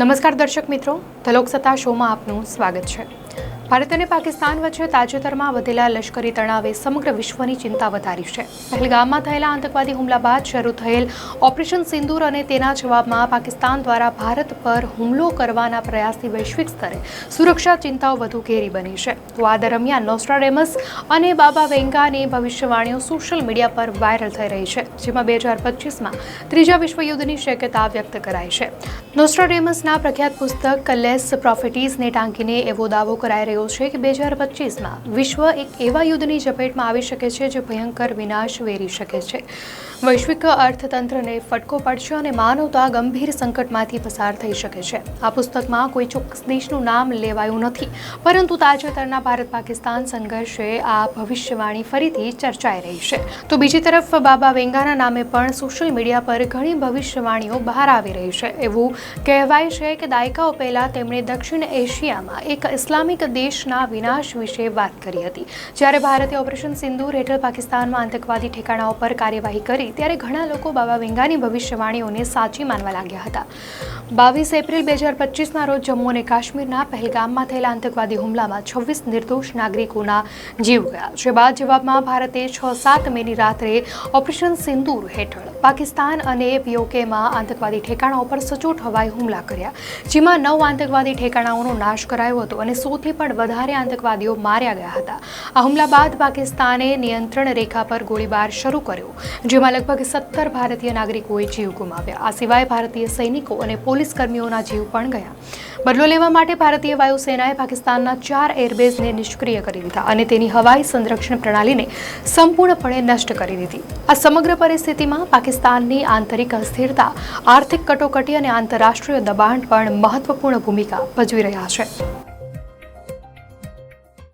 નમસ્કાર દર્શક મિત્રો, ધ લોકસત્તા શોમાં આપનું સ્વાગત છે। ભારત અને પાકિસ્તાન વચ્ચે તાજેતરમાં વધેલા લશ્કરી તણાવે સમગ્ર વિશ્વની ચિંતા વધારી છે। પહેલગામમાં થયેલા આતંકવાદી હુમલા બાદ શરૂ થયેલ ઓપરેશન સિંદૂર અને તેના જવાબમાં પાકિસ્તાન દ્વારા ભારત પર હુમલો કરવાના પ્રયાસથી વૈશ્વિક સ્તરે સુરક્ષા ચિંતાઓ વધુ ઘેરી બની છે। તો આ દરમિયાન નોસ્ટ્રાડેમસ અને બાબા વેંગાની ભવિષ્યવાણીઓ સોશિયલ મીડિયા પર વાયરલ થઈ રહી છે, જેમાં 2025માં ત્રીજા વિશ્વયુદ્ધની શક્યતા વ્યક્ત કરાઈ છે। નોસ્ટ્રાડેમસના પ્રખ્યાત પુસ્તક લેસ પ્રોફેટીઝને ટાંકીને એવો દાવો કરાઈ રહ્યો છે કે 2025માં વિશ્વ એક એવા યુદ્ધની ઝપેટમાં આવી શકે છે જે ભયંકર વિનાશ વેરી શકે છે। વૈશ્વિક અર્થતંત્રને ફટકો પડશે અને માનવતા ગંભીર સંકટમાંથી પસાર થઈ શકે છે। આ પુસ્તકમાં કોઈ ચોક્કસ દેશનું નામ લેવાયું નથી, પરંતુ તાજેતરના ભારત પાકિસ્તાન સંઘર્ષે આ ભવિષ્યવાણી ફરીથી ચર્ચાઈ રહી છે। તો બીજી તરફ બાબા વેંગાના નામે પણ સોશિયલ મીડિયા પર ઘણી ભવિષ્યવાણીઓ બહાર આવી રહી છે। એવું કહેવાય છે કે દાયકાઓ પહેલા તેમણે દક્ષિણ એશિયામાં એક ઇસ્લામિક દેશના વિનાશ વિશે વાત કરી હતી। જ્યારે ભારતે ઓપરેશન સિંદૂર હેઠળ પાકિસ્તાનમાં આતંકવાદી ઠેકાણાઓ પર કાર્યવાહી કરી ત્યારે ઘણા લોકો બાબા વેંગાની ભવિષ્યવાણીઓને સાચી માનવા લાગ્યા હતા। 22 એપ્રિલ 2025ના રોજ જમ્મુ અને કાશ્મીરના પહેલગામમાં થયેલા આતંકવાદી હુમલામાં 26 નિર્દોષ નાગરિકોના જીવ ગયા, જે બાદ જવાબમાં ભારતે 6-7 મેની રાત્રે ઓપરેશન સિંદૂર હેઠળ પાકિસ્તાન અને પીઓકેમાં આતંકવાદી ઠેકાણાઓ પર સચોટ હવાઈ હુમલા કર્યા, જેમાં 9 આતંકવાદી ઠેકાણાઓનો નાશ કરાયો હતો અને 100થી પણ વધારે આતંકવાદીઓ માર્યા ગયા હતા। આ હુમલા બાદ પાકિસ્તાને નિયંત્રણ રેખા પર ગોળીબાર શરૂ કર્યો, જેમાં લગભગ 17 ભારતીય નાગરિકોએ જીવ ગુમાવ્યા। આ સિવાય ભારતીય સૈનિકો અને પોલીસ કર્મીઓના જીવ પણ ગયા। બદલો લેવા માટે ભારતીય વાયુસેનાએ પાકિસ્તાનના 4 એરબેઝને નિષ્ક્રિય કરી દીધા અને તેની હવાઈ સંરક્ષણ પ્રણાલીને સંપૂર્ણપણે નષ્ટ કરી દીધી। આ સમગ્ર પરિસ્થિતિમાં પાકિસ્તાનની આંતરિક અસ્થિરતા, આર્થિક કટોકટી અને આંતરરાષ્ટ્રીય દબાણ પણ મહત્વપૂર્ણ ભૂમિકા ભજવી રહ્યા છે।